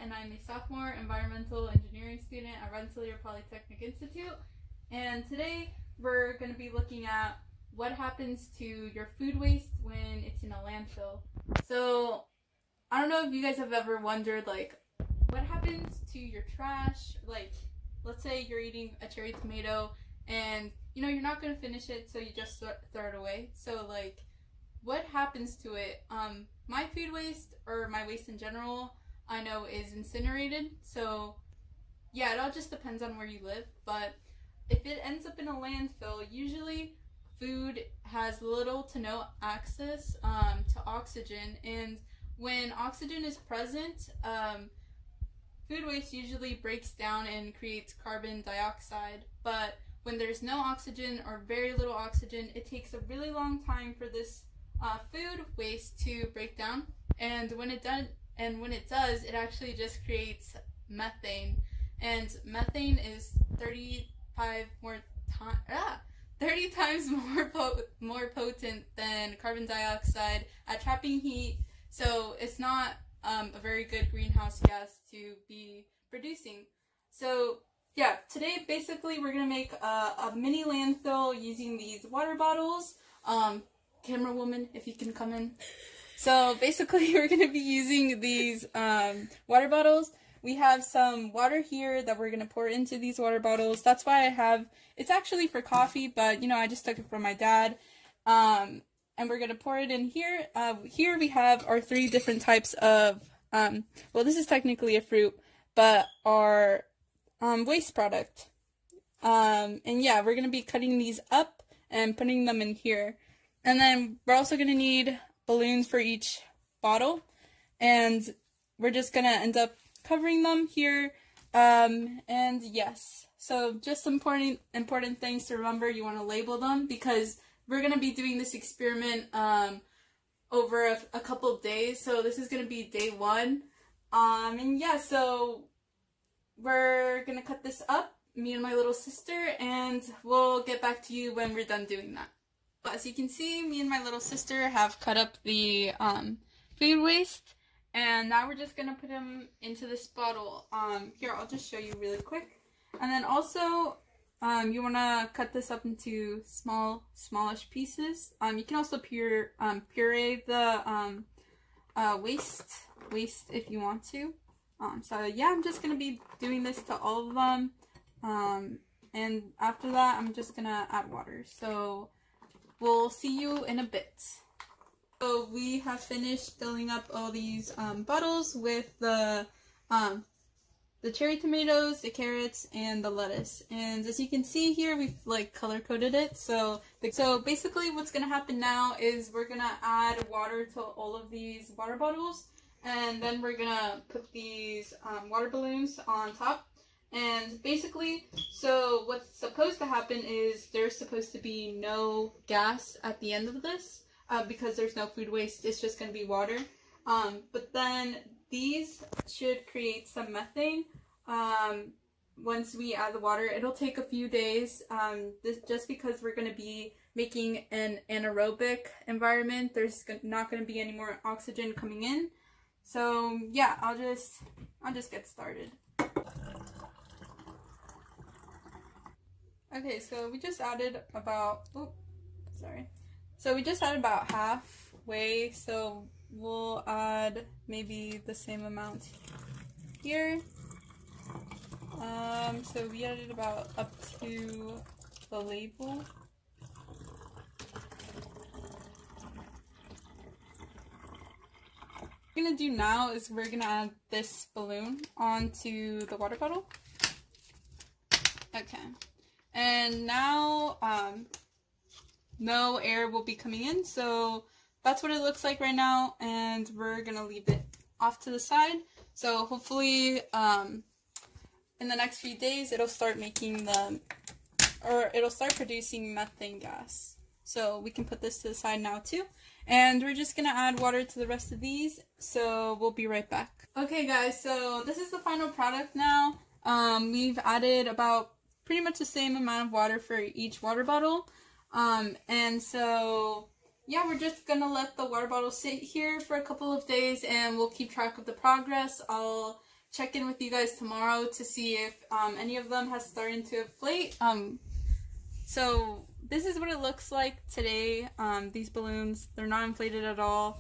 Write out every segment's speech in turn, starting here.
and I'm a sophomore environmental engineering student at Rensselaer Polytechnic Institute. And today we're going to be looking at what happens to your food waste when it's in a landfill. So I don't know if you guys have ever wondered, like, what happens to your trash? Like, let's say you're eating a cherry tomato and you're not going to finish it, so you just throw it away. So like, what happens to it? My food waste, or my waste in general, I know is incinerated. So yeah, it all just depends on where you live. But if it ends up in a landfill, usually food has little to no access to oxygen. And when oxygen is present, food waste usually breaks down and creates carbon dioxide. But when there's no oxygen or very little oxygen, it takes a really long time for this food waste to break down, and when it does, it actually just creates methane, and methane is 30 times more potent than carbon dioxide at trapping heat. So it's not a very good greenhouse gas to be producing. So yeah, today basically we're gonna make a mini landfill using these water bottles. Camera woman, if you can come in. So basically we're going to be using these water bottles. We have some water here that we're going to pour into these water bottles. That's why it's actually for coffee, but I just took it from my dad. And we're going to pour it in here. Here we have our 3 different types of, well, this is technically a fruit, but our waste product. And yeah, we're going to be cutting these up and putting them in here. And then we're also going to need balloons for each bottle, and we're just going to end up covering them here. And yes, so just important things to remember. You want to label them because we're going to be doing this experiment over a couple of days. So this is going to be day 1. And yeah, so we're going to cut this up, me and my little sister, and we'll get back to you when we're done doing that. As you can see, me and my little sister have cut up the food waste, and now we're just going to put them into this bottle. Here, I'll just show you really quick. And then also, you want to cut this up into smallish pieces. You can also puree the waste if you want to. So yeah, I'm just going to be doing this to all of them. And after that, I'm just going to add water. So we'll see you in a bit. So we have finished filling up all these bottles with the cherry tomatoes, the carrots, and the lettuce. And as you can see here, we've color coded it. So basically what's gonna happen now is we're gonna add water to all of these water bottles, and then we're gonna put these water balloons on top. And basically, so what's supposed to happen is there's supposed to be no gas at the end of this because there's no food waste. It's just going to be water. But then these should create some methane once we add the water. It'll take a few days just because we're going to be making an anaerobic environment. There's not going to be any more oxygen coming in. So yeah, I'll just get started. Okay, so we just added about, So we just added about halfway, so we'll add maybe the same amount here. So we added about up to the label. What we're gonna do now is we're gonna add this balloon onto the water bottle. Okay. And now, no air will be coming in, so that's what it looks like right now, and we're gonna leave it off to the side. So hopefully, in the next few days, it'll start producing methane gas. So we can put this to the side now too. And we're just gonna add water to the rest of these, so we'll be right back. Okay guys, so this is the final product now. We've added about pretty much the same amount of water for each water bottle. And so yeah, we're just gonna let the water bottle sit here for a couple of days, and we'll keep track of the progress. I'll check in with you guys tomorrow to see if any of them has started to inflate. So this is what it looks like today. These balloons, they're not inflated at all.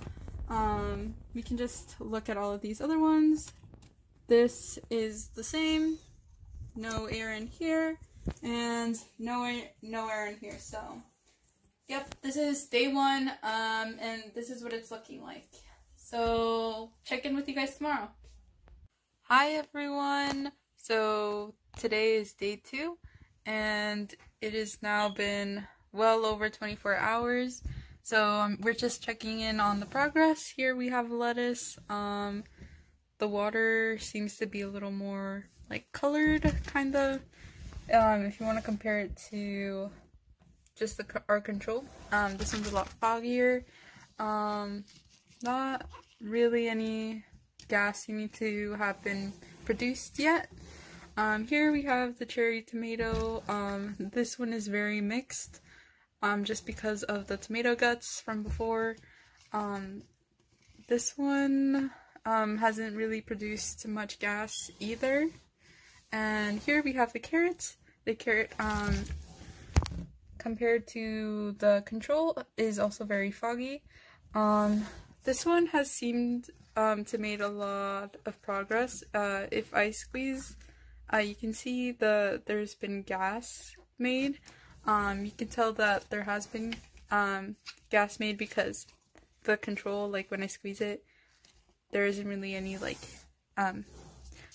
We can just look at all of these other ones. This is the same. No air in here, and no air in here. So, yep, this is day 1, and this is what it's looking like. So, check in with you guys tomorrow. Hi everyone! So, today is day 2, and it has now been well over 24 hours. So, we're just checking in on the progress. Here we have lettuce. The water seems to be a little more like colored, kind of. If you want to compare it to just our control, this one's a lot foggier. Not really any gas seeming to have been produced yet. Here we have the cherry tomato. This one is very mixed, just because of the tomato guts from before. This one hasn't really produced much gas either. And here we have the carrots. The carrot, compared to the control, is also very foggy. This one has seemed to made a lot of progress. If I squeeze, you can see there's been gas made. You can tell that there has been gas made because the control, like when I squeeze it, there isn't really any like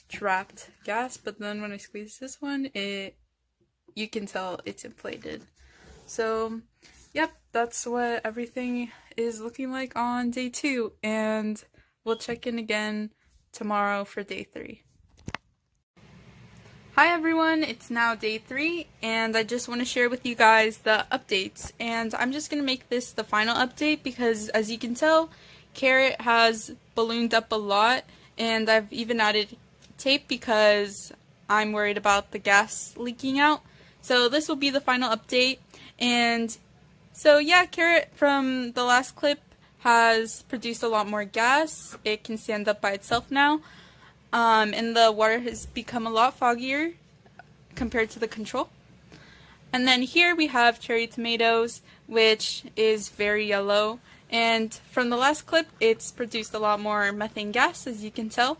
trapped gas, but then when I squeeze this one, you can tell it's inflated. So yep, that's what everything is looking like on day 2, and we'll check in again tomorrow for day 3. Hi everyone, it's now day 3, and I just want to share with you guys the updates. And I'm just going to make this the final update because, as you can tell, carrot has ballooned up a lot, and I've even added tape because I'm worried about the gas leaking out. So this will be the final update. And so yeah, carrot from the last clip has produced a lot more gas. It can stand up by itself now. And the water has become a lot foggier compared to the control. And then here we have cherry tomatoes, which is very yellow. And from the last clip, it's produced a lot more methane gas, as you can tell.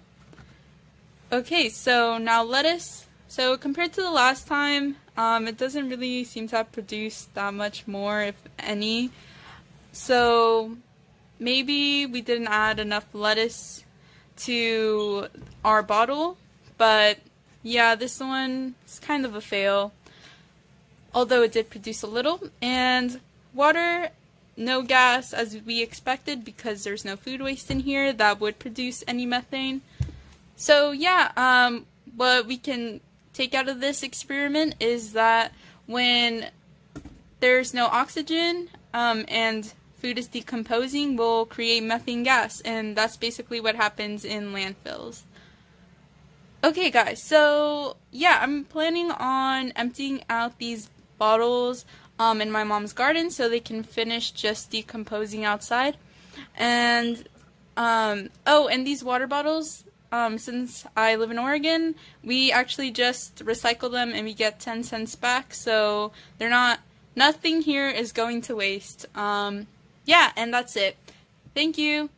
Okay, so now lettuce. So compared to the last time, it doesn't really seem to have produced that much more, if any. So maybe we didn't add enough lettuce to our bottle, but yeah, this one is kind of a fail, although it did produce a little. And water, no gas as we expected because there's no food waste in here that would produce any methane. So yeah, what we can take out of this experiment is that when there's no oxygen and food is decomposing, will create methane gas, and that's basically what happens in landfills. Okay guys, so yeah, I'm planning on emptying out these bottles in my mom's garden so they can finish just decomposing outside. And oh, and these water bottles, since I live in Oregon, we actually just recycle them and we get 10 cents back, so nothing here is going to waste. Yeah, and that's it. Thank you.